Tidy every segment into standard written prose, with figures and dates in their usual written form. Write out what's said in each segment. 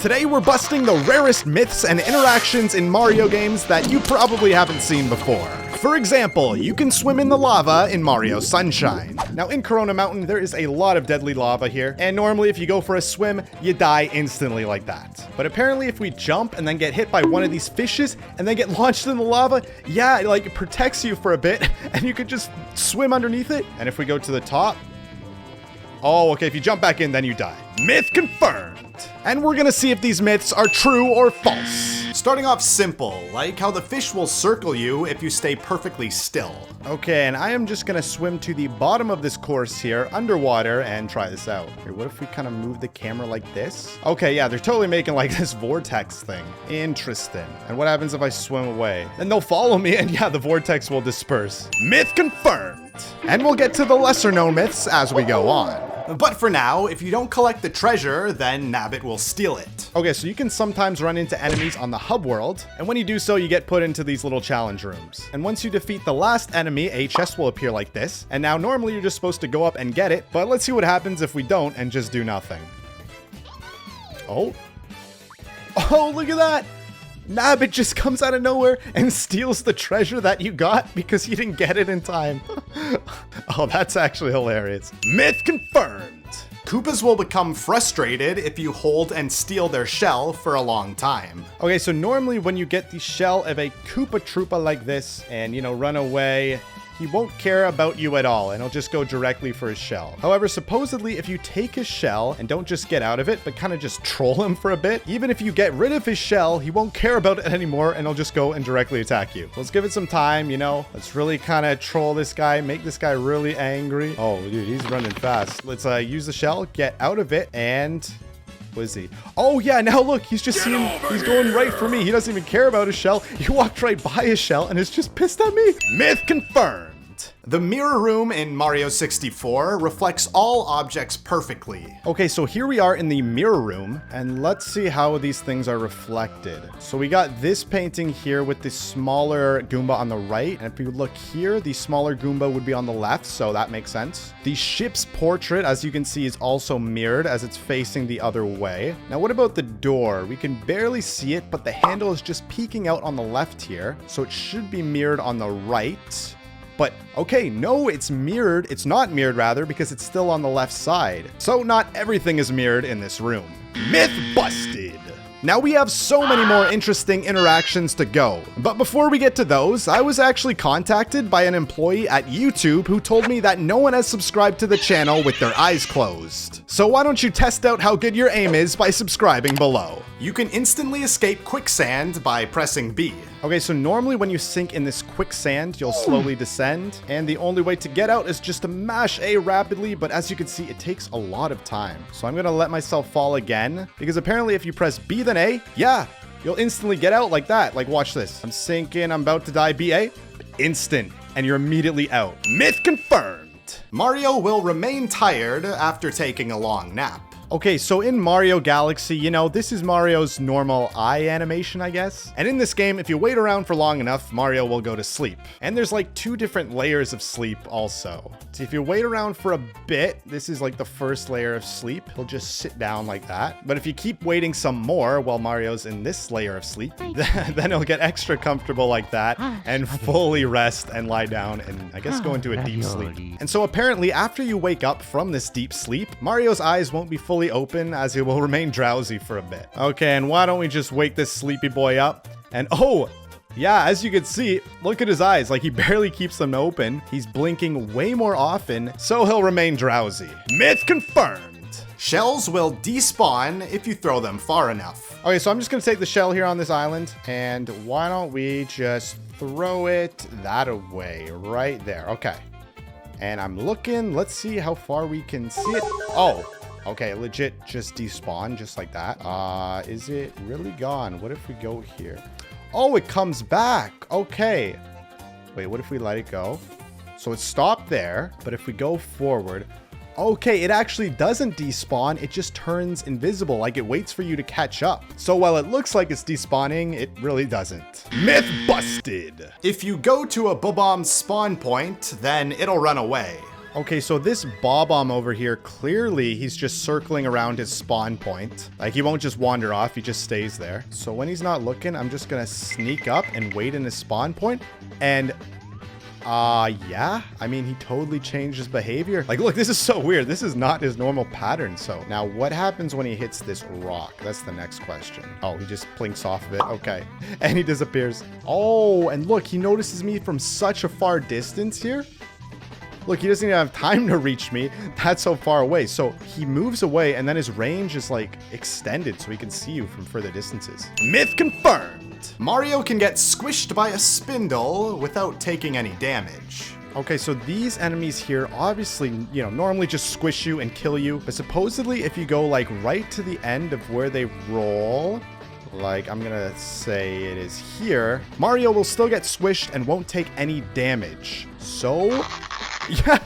Today we're busting the rarest myths and interactions in Mario games that you probably haven't seen before. For example, you can swim in the lava in Mario Sunshine. Now in Corona Mountain, there is a lot of deadly lava here, and normally if you go for a swim, you die instantly like that. But apparently if we jump and then get hit by one of these fishes and then get launched in the lava, yeah, it protects you for a bit, and you could just swim underneath it. And if we go to the top, oh, okay, if you jump back in, then you die. Myth confirmed. And we're gonna see if these myths are true or false. Starting off simple, like how the fish will circle you if you stay perfectly still. Okay, and I am just gonna swim to the bottom of this course here, underwater, and try this out. Here, what if we kind of move the camera like this? Okay, yeah, they're totally making like this vortex thing. Interesting. And what happens if I swim away? Then they'll follow me, and yeah, the vortex will disperse. Myth confirmed. And we'll get to the lesser known myths as we go on. But for now, if you don't collect the treasure, then Nabbit will steal it. Okay, so you can sometimes run into enemies on the hub world, and when you do so, you get put into these little challenge rooms. And once you defeat the last enemy, a chest will appear like this, and now normally you're just supposed to go up and get it, but let's see what happens if we don't and just do nothing. Oh, look at that! Nabbit just comes out of nowhere and steals the treasure that you got because he didn't get it in time. Oh, that's actually hilarious. Myth confirmed. Koopas will become frustrated if you hold and steal their shell for a long time. Okay, so normally when you get the shell of a Koopa Troopa like this and, run away, he won't care about you at all, and he'll just go directly for his shell. However, supposedly, if you take his shell and don't just get out of it, but kind of just troll him for a bit, even if you get rid of his shell, he won't care about it anymore, and he'll just go and directly attack you. Let's give it some time, Let's really kind of troll this guy, make this guy really angry. Oh, dude, he's running fast. Let's use the shell, get out of it, and... what is he? Oh yeah, now look, he's just he's going right for me. He doesn't even care about his shell. He walked right by his shell and is just pissed at me. Myth confirmed. The mirror room in Mario 64 reflects all objects perfectly. Okay, so here we are in the mirror room, and let's see how these things are reflected. So we got this painting here with the smaller Goomba on the right, and if you look here, the smaller Goomba would be on the left, so that makes sense. The ship's portrait, as you can see, is also mirrored as it's facing the other way. Now, what about the door? We can barely see it, but the handle is just peeking out on the left here, so it should be mirrored on the right. But, okay, no, it's mirrored. It's not mirrored, rather, because it's still on the left side. So not everything is mirrored in this room. Myth busted. Now we have so many more interesting interactions to go. But before we get to those, I was actually contacted by an employee at YouTube who told me that no one has subscribed to the channel with their eyes closed. So why don't you test out how good your aim is by subscribing below. You can instantly escape quicksand by pressing B. Okay, so normally when you sink in this quicksand, you'll slowly descend, and the only way to get out is just to mash A rapidly, but as you can see, it takes a lot of time. So I'm gonna let myself fall again, because apparently if you press B then A, yeah, you'll instantly get out like that. Like, watch this. I'm sinking, I'm about to die, BA, instant, and you're immediately out. Myth confirmed. Mario will remain tired after taking a long nap. Okay, so in Mario Galaxy, this is Mario's normal eye animation, I guess. And in this game, if you wait around for long enough, Mario will go to sleep. And there's like 2 different layers of sleep also. So if you wait around for a bit, this is like the first layer of sleep. He'll just sit down like that. But if you keep waiting some more while Mario's in this layer of sleep, then he'll get extra comfortable like that and fully rest and lie down and I guess go into a deep sleep. And so apparently after you wake up from this deep sleep, Mario's eyes won't be fully open as he will remain drowsy for a bit. Okay, and why don't we just wake this sleepy boy up? And oh, yeah, as you can see, look at his eyes, like he barely keeps them open. He's blinking way more often, so he'll remain drowsy. Myth confirmed. Shells will despawn if you throw them far enough. Okay, so I'm just gonna take the shell here on this island, and why don't we just throw it that away, right there, okay. And I'm looking, let's see how far we can see it. Oh. Okay, legit just despawn just like that. Is it really gone? What if we go here? Oh, it comes back. Okay. Wait, what if we let it go? So it stopped there, but if we go forward, okay, it actually doesn't despawn. It just turns invisible, like it waits for you to catch up. So while it looks like it's despawning, it really doesn't. Myth busted. If you go to a Bob-omb spawn point, then it'll run away. Okay, so this Bob-omb over here, clearly he's just circling around his spawn point. Like, he won't just wander off, he just stays there. So when he's not looking, I'm just gonna sneak up and wait in his spawn point. And, yeah. I mean, he totally changed his behavior. Like, look, this is so weird. This is not his normal pattern. So now what happens when he hits this rock? That's the next question. Oh, he just plinks off of it. Okay. And he disappears. Oh, and look, he notices me from such a far distance here. Look, he doesn't even have time to reach me. That's so far away. So he moves away and then his range is like extended so he can see you from further distances. Myth confirmed. Mario can get squished by a spindle without taking any damage. Okay, so these enemies here obviously, you know, normally just squish you and kill you. But supposedly if you go like right to the end of where they roll, like I'm gonna say it is here, Mario will still get squished and won't take any damage. So... yeah.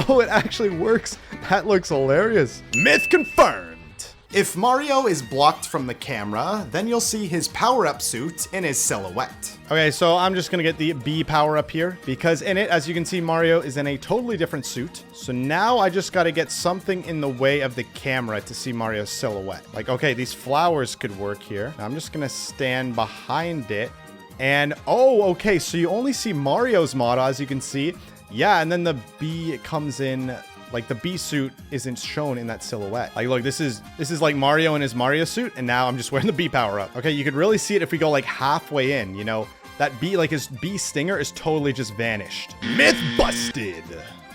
Oh, it actually works. That looks hilarious. Myth confirmed. If Mario is blocked from the camera, then you'll see his power-up suit in his silhouette. Okay, so I'm just gonna get the B power-up here because in it, as you can see, Mario is in a totally different suit. So now I just gotta get something in the way of the camera to see Mario's silhouette. Like, okay, these flowers could work here. Now I'm just gonna stand behind it. And, oh, okay, so you only see Mario's model, as you can see. Yeah, and then the B comes in, like, the B suit isn't shown in that silhouette. Like, look, this is like Mario in his Mario suit, and now I'm just wearing the B power-up. Okay, you could really see it if we go, like, halfway in, you know? That B, like, his B stinger is totally just vanished. Myth busted!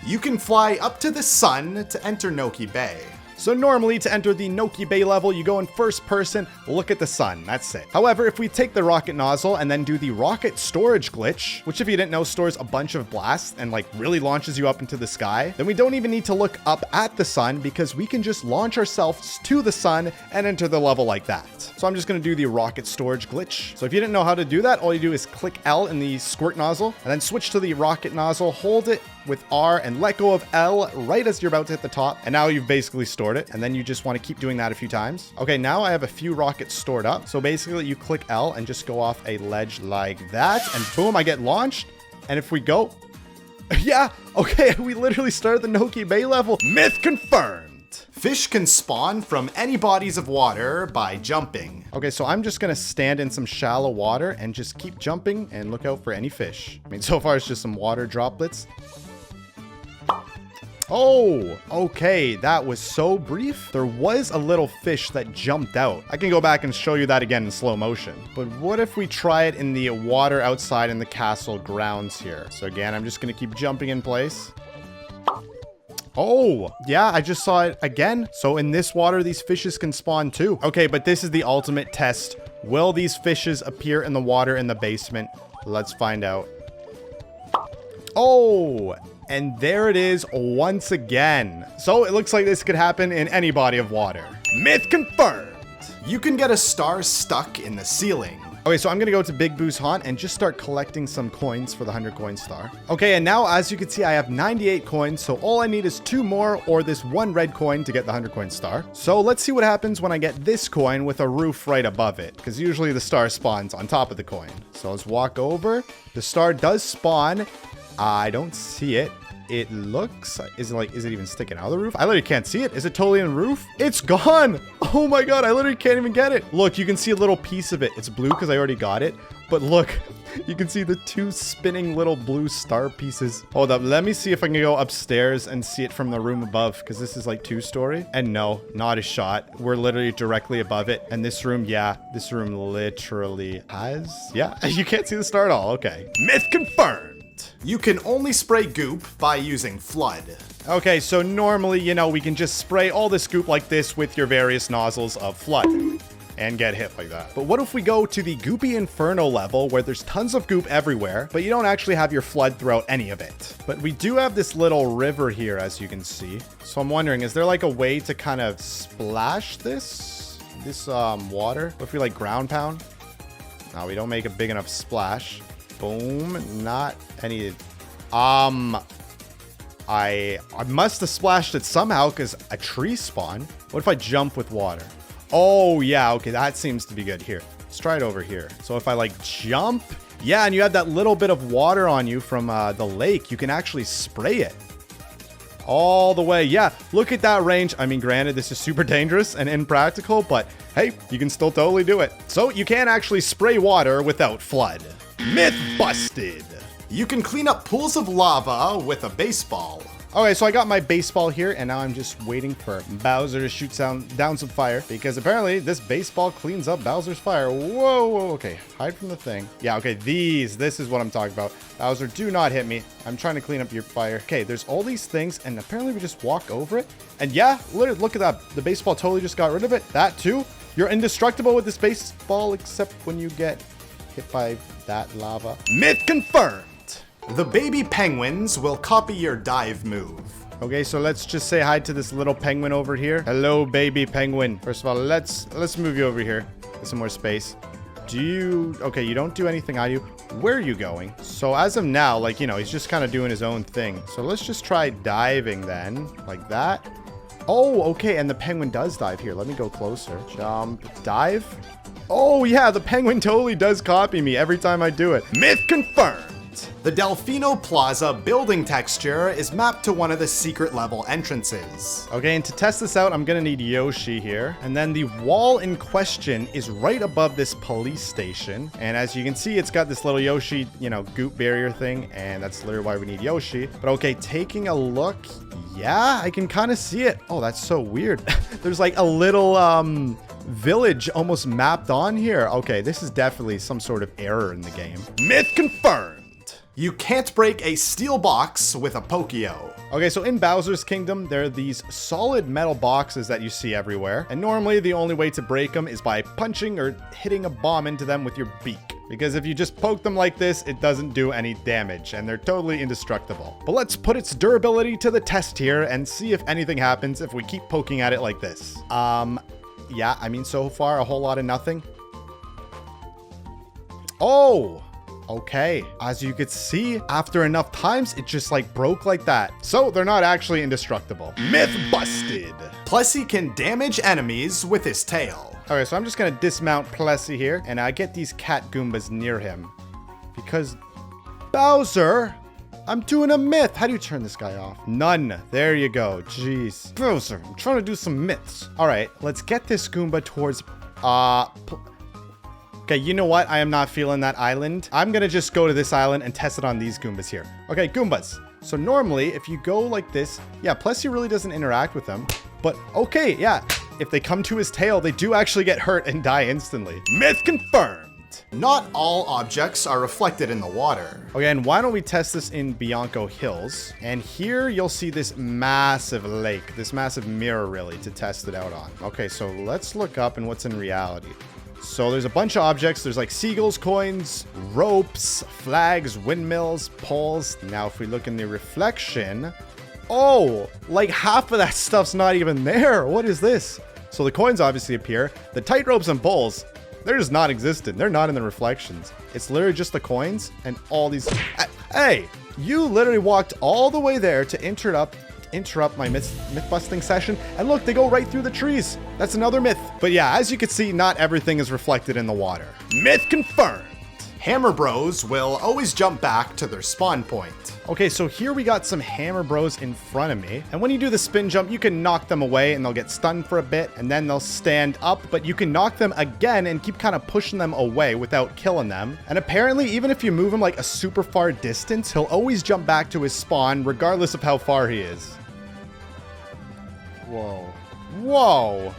You can fly up to the sun to enter Noki Bay. So normally to enter the Noki Bay level, you go in first person, look at the sun, that's it. However, if we take the rocket nozzle and then do the rocket storage glitch, which if you didn't know stores a bunch of blasts and like really launches you up into the sky, then we don't even need to look up at the sun because we can just launch ourselves to the sun and enter the level like that. So I'm just gonna do the rocket storage glitch. So if you didn't know how to do that, all you do is click L in the squirt nozzle and then switch to the rocket nozzle, hold it with R and let go of L right as you're about to hit the top. And now you've basically stored it. And then you just want to keep doing that a few times. Okay, now I have a few rockets stored up. So basically you click L and just go off a ledge like that. And boom, I get launched. And if we go... yeah, okay, we literally started the Noki Bay level. Myth confirmed. Fish can spawn from any bodies of water by jumping. Okay, so I'm just gonna stand in some shallow water and just keep jumping and look out for any fish. I mean, so far it's just some water droplets. Oh, okay, that was so brief. There was a little fish that jumped out. I can go back and show you that again in slow motion. But what if we try it in the water outside in the castle grounds here? So again, I'm just gonna keep jumping in place. Oh, yeah, I just saw it again. So in this water, these fishes can spawn too. Okay, but this is the ultimate test. Will these fishes appear in the water in the basement? Let's find out. Oh, and there it is once again. So it looks like this could happen in any body of water. Myth confirmed. You can get a star stuck in the ceiling. Okay, so I'm gonna go to Big Boo's Haunt and just start collecting some coins for the 100 coin star. Okay, and now as you can see, I have 98 coins, so all I need is 2 more or this 1 red coin to get the 100 coin star. So let's see what happens when I get this coin with a roof right above it, because usually the star spawns on top of the coin. So let's walk over. The star does spawn. I don't see it. It looks, is it even sticking out of the roof? I literally can't see it. Is it totally in the roof? It's gone. Oh my God, I literally can't even get it. Look, you can see a little piece of it. It's blue because I already got it. But look, you can see the 2 spinning little blue star pieces. Hold up, let me see if I can go upstairs and see it from the room above, because this is like 2-story. And no, not a shot. We're literally directly above it. And this room, yeah, this room literally has, yeah, you can't see the star at all. Okay. Myth confirmed. You can only spray goop by using flood. Okay, so normally, you know, we can just spray all this goop like this with your various nozzles of flood and get hit like that. But what if we go to the Goopy Inferno level where there's tons of goop everywhere, but you don't actually have your flood throughout any of it? But we do have this little river here, as you can see. So I'm wondering, is there like a way to kind of splash this water? What if we like ground pound? No, we don't make a big enough splash. Boom, not any. I must have splashed it somehow because a tree spawned. What if I jump with water? Oh yeah, okay, that seems to be good. Here, let's try it over here. So if I like jump, yeah, and you have that little bit of water on you from the lake, you can actually spray it. all the way. Yeah, look at that range. I mean, granted, this is super dangerous and impractical, but hey, you can still totally do it. So you can actually spray water without flood. Myth busted. You can clean up pools of lava with a baseball. Okay, so I got my baseball here, and now I'm just waiting for Bowser to shoot down some fire, because apparently this baseball cleans up Bowser's fire. Whoa, okay, hide from the thing. Yeah, okay, this is what I'm talking about. Bowser, do not hit me. I'm trying to clean up your fire. Okay, there's all these things, and apparently we just walk over it. And yeah, literally, look at that. The baseball totally just got rid of it. That too. You're indestructible with this baseball, except when you get hit by that lava. Myth confirmed. The baby penguins will copy your dive move. Okay, so let's just say hi to this little penguin over here. Hello, baby penguin. First of all, let's move you over here. Get some more space. Okay, you don't do anything I do. Where are you going? So as of now, like, you know, he's just kind of doing his own thing. So let's just try diving then, like that. Oh, okay, and the penguin does dive here. Let me go closer. Jump, dive. Oh yeah, the penguin totally does copy me every time I do it. Myth confirmed. The Delfino Plaza building texture is mapped to one of the secret level entrances. Okay, and to test this out, I'm gonna need Yoshi here. And then the wall in question is right above this police station. And as you can see, it's got this little Yoshi, you know, goop barrier thing. And that's literally why we need Yoshi. But okay, taking a look, yeah, I can kind of see it. Oh, that's so weird. There's like a little, village almost mapped on here. Okay, this is definitely some sort of error in the game. Myth confirmed. You can't break a steel box with a Pokio. Okay, so in Bowser's Kingdom, there are these solid metal boxes that you see everywhere. And normally the only way to break them is by punching or hitting a bomb into them with your beak. Because if you just poke them like this, it doesn't do any damage, and they're totally indestructible. But let's put its durability to the test here and see if anything happens if we keep poking at it like this. Yeah, I mean, so far, a whole lot of nothing. Oh! Okay, as you could see, after enough times, it just like broke like that. So they're not actually indestructible. Myth busted. Plessy can damage enemies with his tail. Okay, so I'm just gonna dismount Plessy here, and I get these cat Goombas near him. Because Bowser, I'm doing a myth. How do you turn this guy off? None. There you go. Jeez. Bowser, I'm trying to do some myths. All right, let's get this Goomba towards, okay, you know what? I am not feeling that island. I'm gonna just go to this island and test it on these Goombas here. Okay, Goombas. So normally, if you go like this, yeah, Plessy really doesn't interact with them. But okay, yeah, if they come to his tail, they do actually get hurt and die instantly. Myth confirmed. Not all objects are reflected in the water. Okay, and why don't we test this in Bianco Hills? And here you'll see this massive lake, this massive mirror really, to test it out on. Okay, so let's look up and what's in reality. So there's a bunch of objects. There's like seagulls, coins, ropes, flags, windmills, poles. Now, if we look in the reflection, oh, like half of that stuff's not even there. What is this? So the coins obviously appear. The tight ropes and poles, they're just not existent. They're not in the reflections. It's literally just the coins and all these. Hey, you literally walked all the way there to interrupt my myth-busting session. And look, they go right through the trees. That's another myth. But yeah, as you can see, not everything is reflected in the water. Myth confirmed. Hammer Bros will always jump back to their spawn point. Okay, so here we got some Hammer Bros in front of me. And when you do the spin jump, you can knock them away and they'll get stunned for a bit and then they'll stand up, but you can knock them again and keep kind of pushing them away without killing them. And apparently, even if you move him like a super far distance, he'll always jump back to his spawn regardless of how far he is. Whoa. Whoa.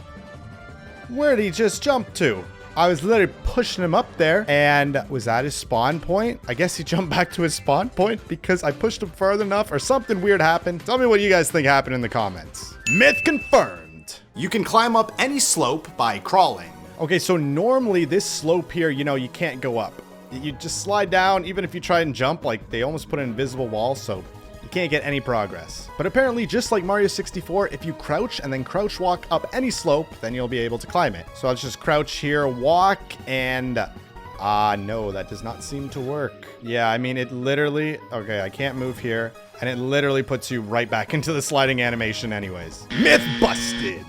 Where did he just jump to? I was literally pushing him up there, and was that his spawn point? I guess he jumped back to his spawn point because I pushed him far enough, or something weird happened. Tell me what you guys think happened in the comments. Myth confirmed. You can climb up any slope by crawling. Okay, so normally this slope here, you know, you can't go up. You just slide down. Even if you try and jump, like, they almost put an invisible wall, so you can't get any progress. But apparently, just like Mario 64, if you crouch and then crouch walk up any slope, then you'll be able to climb it. So let's just crouch here, walk, and no, that does not seem to work. Yeah, I mean, it literally, okay, I can't move here, and it literally puts you right back into the sliding animation anyways. Myth busted.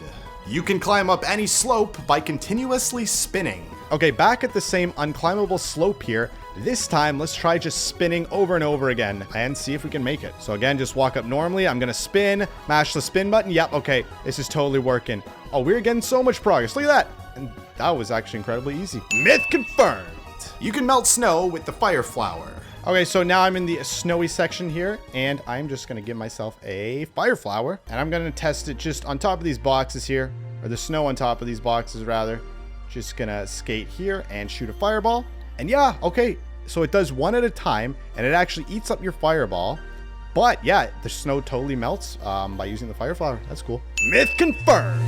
You can climb up any slope by continuously spinning. Okay, back at the same unclimbable slope here. This time, let's try just spinning over and over again and see if we can make it. So again, just walk up normally. I'm gonna spin, mash the spin button. Yep, okay, this is totally working. Oh, we're getting so much progress. Look at that. And that was actually incredibly easy. Myth confirmed. You can melt snow with the fire flower. Okay, so now I'm in the snowy section here, and I'm just gonna give myself a fire flower, and I'm gonna test it just on top of these boxes here, or the snow on top of these boxes rather. Just gonna skate here and shoot a fireball. And yeah, okay, so it does one at a time, and it actually eats up your fireball. But yeah, the snow totally melts by using the fire flower. That's cool. Myth confirmed.